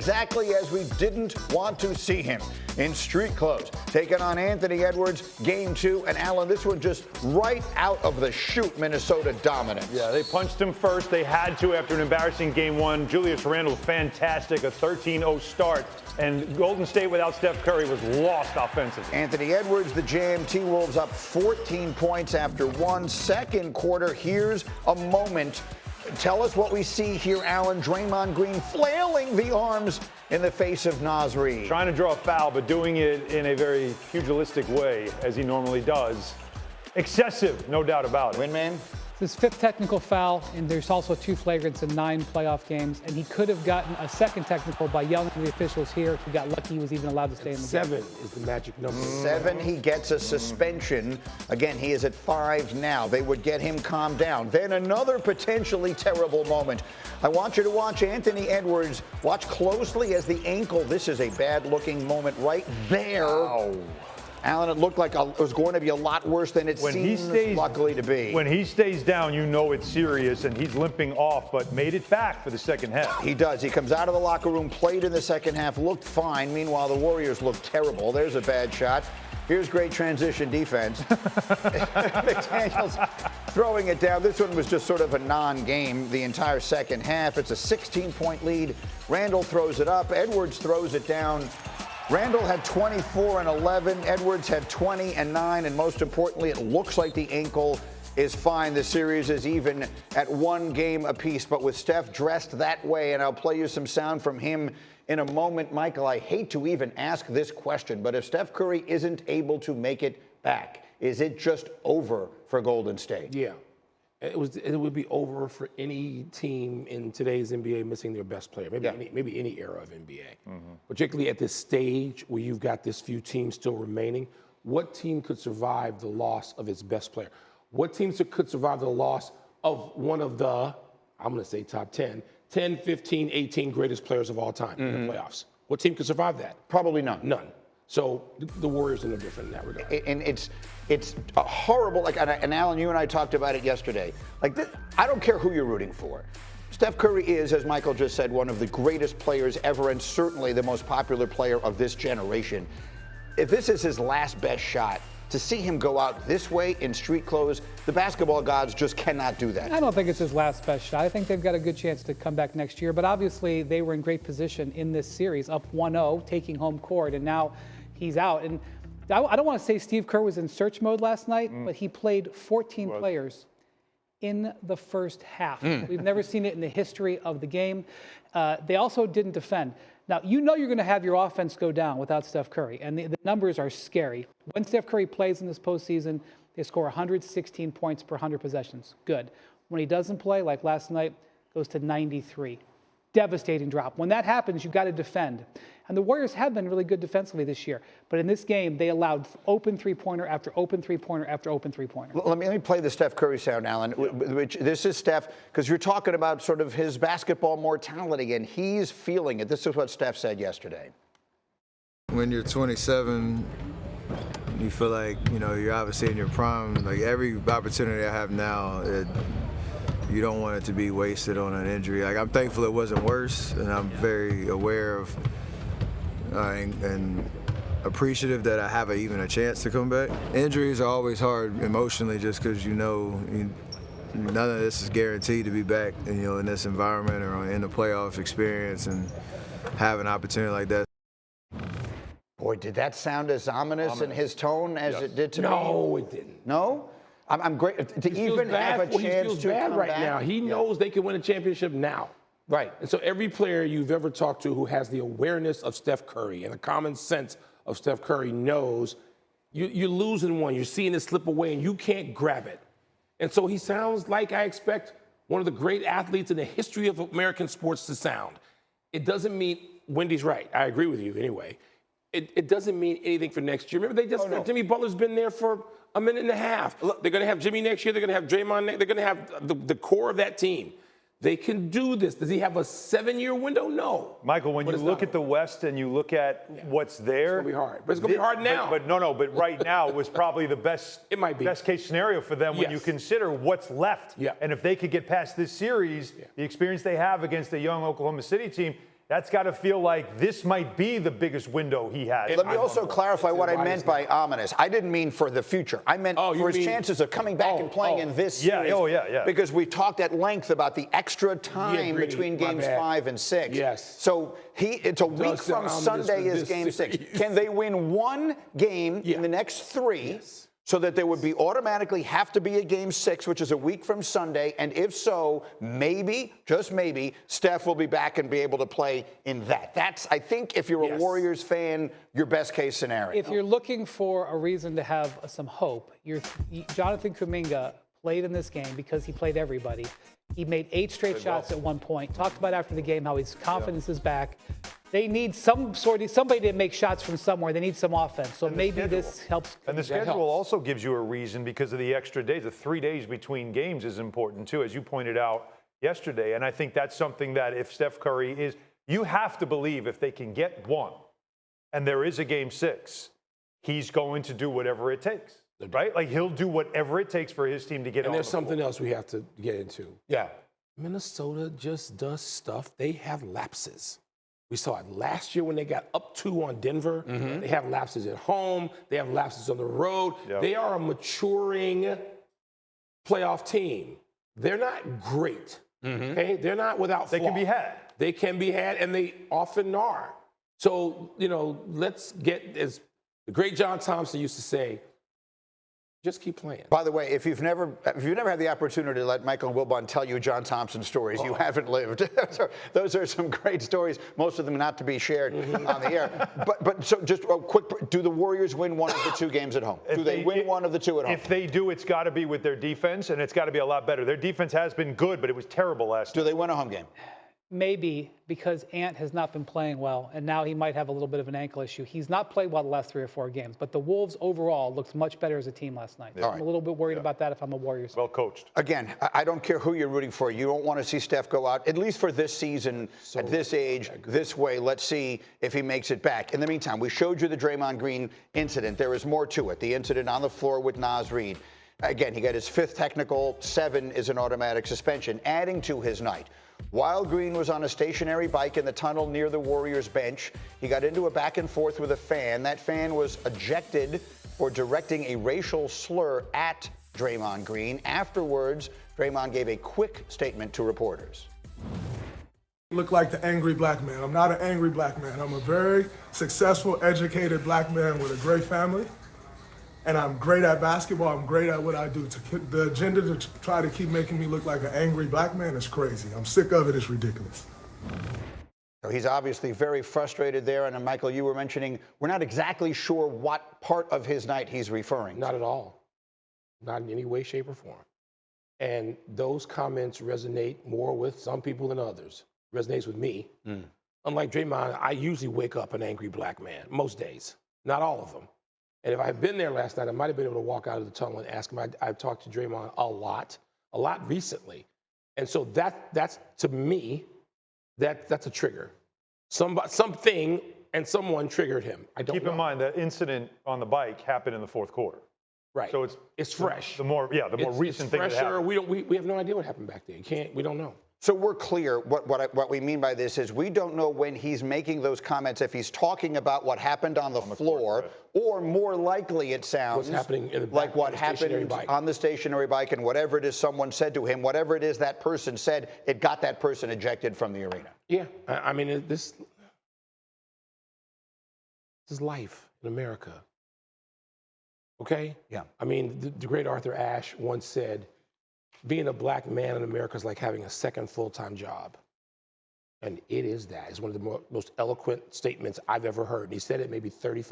exactly as we didn't want to see him in street clothes. Taking on Anthony Edwards, game 2. And Alan, this one just right out of the chute, Minnesota dominance. Yeah, they punched him first. They had to after an embarrassing game 1. Julius Randle, fantastic, a 13-0 start. And Golden State without Steph Curry was lost offensively. Anthony Edwards, the Jam T-Wolves up 14 points after 1 second quarter. Here's a moment. Tell us what we see here, Alan. Draymond Green flailing the arms in the face of Naz Reid. Trying to draw a foul, but doing it in a very pugilistic way, as he normally does. Excessive, no doubt about it. Windman? His 5th technical foul, and there's also 2 flagrants in 9 playoff games. And he could have gotten a 2nd technical by yelling at the officials here. He got lucky he was even allowed to stay in the game. 7 is the magic number. 7, he gets a suspension. Again, he is at 5 now. They would get him calmed down. Then another potentially terrible moment. I want you to watch Anthony Edwards. Watch closely as the ankle. This is a bad-looking moment right there. Ow. Alan, it looked like it was going to be a lot worse than it seems luckily to be. When he stays down, you know it's serious, and he's limping off, but made it back for the second half. He does. He comes out of the locker room, played in the second half, looked fine. Meanwhile, the Warriors looked terrible. There's a bad shot. Here's great transition defense. McDaniel's throwing it down. This one was just sort of a non-game the entire second half. It's a 16-point lead. Randle throws it up. Edwards throws it down. Randle had 24 and 11. Edwards had 20 and 9. And most importantly, it looks like the ankle is fine. The series is even at 1 game apiece. But with Steph dressed that way, and I'll play you some sound from him in a moment. Michael, I hate to even ask this question, but if Steph Curry isn't able to make it back, is it just over for Golden State? Yeah. It would be over for any team in today's NBA missing their best player, maybe any era of NBA. Particularly at this stage where you've got this few teams still remaining. What team could survive the loss of its best player? What teams could survive the loss of one of the, I'm going to say top 10, 15, 18 greatest players of all time in the playoffs? What team could survive that? Probably none. None. So the Warriors are no different in that regard. And it's a horrible, and Alan, you and I talked about it yesterday. I don't care who you're rooting for. Steph Curry is, as Michael just said, one of the greatest players ever, and certainly the most popular player of this generation. If this is his last best shot, to see him go out this way in street clothes, the basketball gods just cannot do that. I don't think it's his last best shot. I think they've got a good chance to come back next year. But obviously, they were in great position in this series, up 1-0, taking home court, and now he's out. And I don't want to say Steve Kerr was in search mode last night, but he played 14 players in the first half. We've never seen it in the history of the game. They also didn't defend. Now, you know you're going to have your offense go down without Steph Curry, and the numbers are scary. When Steph Curry plays in this postseason, they score 116 points per 100 possessions. Good. When he doesn't play, like last night, goes to 93. Devastating drop. When that happens, you've got to defend. And the Warriors have been really good defensively this year. But in this game, they allowed open three-pointer after open three-pointer after open three-pointer. Let me play the Steph Curry sound, Alan. Which this is Steph, because you're talking about sort of his basketball mortality, and he's feeling it. This is what Steph said yesterday. When you're 27, you feel like, you're obviously in your prime. Like every opportunity I have now, you don't want it to be wasted on an injury. Like I'm thankful it wasn't worse, and I'm very aware of and appreciative that I have even a chance to come back. Injuries are always hard emotionally, just because none of this is guaranteed to be back, in this environment or in the playoff experience, and have an opportunity like that. Boy, did that sound as ominous in his tone as it did to me? No, it didn't. No? I'm great to even have a chance he feels to bad come right back. now. He knows they can win a championship now. Right. And so every player you've ever talked to who has the awareness of Steph Curry and a common sense of Steph Curry knows you're losing one. You're seeing it slip away, and you can't grab it. And so he sounds like I expect one of the great athletes in the history of American sports to sound. It doesn't mean Wendy's right. I agree with you anyway. It doesn't mean anything for next year. Remember, Jimmy Butler's been there for a minute and a half. They're going to have Jimmy next year. They're going to have Draymond next. They're going to have the core of that team. They can do this. Does he have a 7-year window? No. Michael, when you look at the West and you look at what's there, it's going to be hard. But it's going to be hard now. But right now was probably the best. It might be best case scenario for them when you consider what's left. Yeah. And if they could get past this series, the experience they have against a young Oklahoma City team, That's got to feel like this might be the biggest window he has. Let me also clarify what I meant by ominous. I didn't mean for the future. I meant for his chances of coming back and playing in this series. Yeah. Because we talked at length about the extra time between games 5 and 6. Yes. So it's a week from Sunday is game 6. Can they win one game in the next 3? Yes. So that there would be automatically have to be a game 6, which is a week from Sunday. And if so, maybe, just maybe, Steph will be back and be able to play in that. That's, I think, if you're a Warriors fan, your best case scenario. If you're looking for a reason to have some hope, Jonathan Kuminga played in this game because he played everybody. He made 8 straight shots at one point. Talked about after the game how his confidence is back. They need somebody to make shots from somewhere. They need some offense. So maybe this helps. And the schedule also gives you a reason because of the extra days. The 3 days between games is important too, as you pointed out yesterday. And I think that's something that if Steph Curry is, you have to believe if they can get one and there is a game 6, he's going to do whatever it takes, right? Like he'll do whatever it takes for his team to get on the floor. And there's something else we have to get into. Yeah. Minnesota just does stuff. They have lapses. We saw it last year when they got up 2 on Denver. They have lapses at home. They have lapses on the road. They are a maturing playoff team. They're not great. Okay? They're not without flaw. They can be had. They can be had, and they often are. So, let's get, as the great John Thompson used to say, just keep playing. By the way, if you've never had the opportunity to let Michael Wilbon tell you John Thompson stories, you haven't lived. Those are some great stories, most of them not to be shared on the air. But so just a quick, do the Warriors win one of the 2 games at home? Do they win one of the 2 at home? If they do, it's got to be with their defense, and it's got to be a lot better. Their defense has been good, but it was terrible last Do night. they win a home game? Maybe because Ant has not been playing well, and now he might have a little bit of an ankle issue. He's not played well the last 3 or 4 games, but the Wolves overall looked much better as a team last night. I'm a little bit worried about that if I'm a Warriors fan. Well coached. Again, I don't care who you're rooting for. You don't want to see Steph go out, at least for this season, at this age, this way. Let's see if he makes it back. In the meantime, we showed you the Draymond Green incident. There is more to it. The incident on the floor with Naz Reid. Again, he got his 5th technical. 7 is an automatic suspension, adding to his night. While Green was on a stationary bike in the tunnel near the Warriors bench, he got into a back and forth with a fan. That fan was ejected for directing a racial slur at Draymond Green. Afterwards, Draymond gave a quick statement to reporters. Look like the angry black man. I'm not an angry black man. I'm a very successful, educated black man with a great family. And I'm great at basketball. I'm great at what I do. The agenda to try to keep making me look like an angry black man is crazy. I'm sick of it. It's ridiculous. So he's obviously very frustrated there. And Michael, you were mentioning we're not exactly sure what part of his night he's referring to. Not at all. Not in any way, shape, or form. And those comments resonate more with some people than others. Resonates with me. Unlike Draymond, I usually wake up an angry black man, most days. Not all of them. And if I had been there last night, I might have been able to walk out of the tunnel and ask him. I've talked to Draymond a lot recently. And so that's to me, that's a trigger. Something and someone triggered him. I don't Keep know. in mind that incident on the bike happened in the 4th quarter. Right. So it's fresh. The more recent thing that fresher. happened. We have no idea what happened back there. We don't know. So we're clear. What we mean by this is we don't know when he's making those comments, if he's talking about what happened on the floor, or more likely it sounds What's happening in the back like what on the stationary happened bike. on the stationary bike, and whatever it is someone said to him, whatever it is that person said, it got that person ejected from the arena. Yeah, I mean, this is life in America. Okay? Yeah. I mean, the great Arthur Ashe once said, being a black man in America is like having a second full-time job. And it is that. It's one of the most eloquent statements I've ever heard. And he said it maybe 30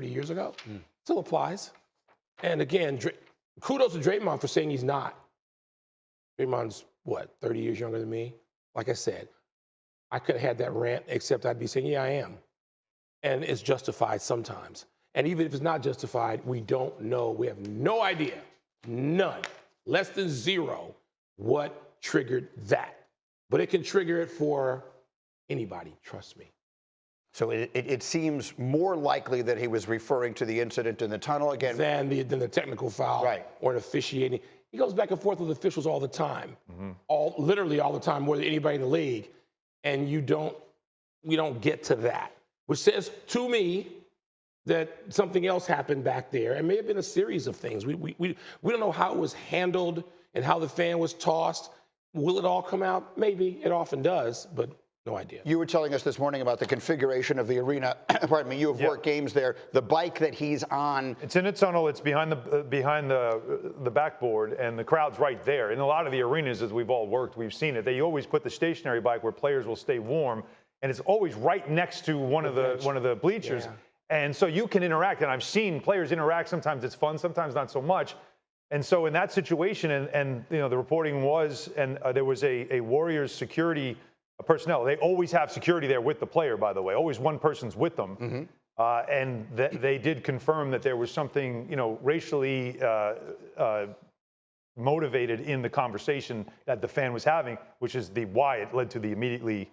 years ago. Still applies. And again, kudos to Draymond for saying he's not. Draymond's, 30 years younger than me? Like I said, I could have had that rant, except I'd be saying, yeah, I am. And it's justified sometimes. And even if it's not justified, we don't know. We have no idea, none, less than 0, what triggered that. But it can trigger it for anybody, trust me. So it seems more likely that he was referring to the incident in the tunnel again. Than the technical foul, right, or an officiating. He goes back and forth with officials all the time, literally all the time, more than anybody in the league. And you don't we don't get to that, which says to me that something else happened back there. It may have been a series of things. We don't know how it was handled and how the fan was tossed. Will it all come out? Maybe. It often does, but no idea. You were telling us this morning about the configuration of the arena. Pardon me. You have worked games there. The bike that he's on. It's in a tunnel. It's behind the backboard, and the crowd's right there. In a lot of the arenas, as we've all worked, we've seen it. They always put the stationary bike where players will stay warm, and it's always right next to one of the bleachers. Yeah. And so you can interact, and I've seen players interact. Sometimes it's fun, sometimes not so much. And so in that situation, and you know, the reporting was, and there was a Warriors security personnel. They always have security there with the player, by the way. Always one person's with them. And they did confirm that there was something, you know, racially motivated in the conversation that the fan was having, which is why it led to the immediately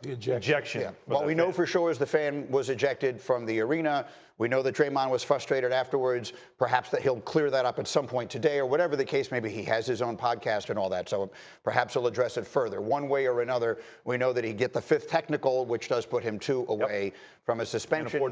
ejection. Yeah. What we know for sure is the fan was ejected from the arena. We know that Draymond was frustrated afterwards. Perhaps that he'll clear that up at some point today, or whatever the case may be. He has his own podcast and all that, so perhaps he'll address it further. One way or another, we know that he get the 5th technical, which does put him 2 away from a suspension.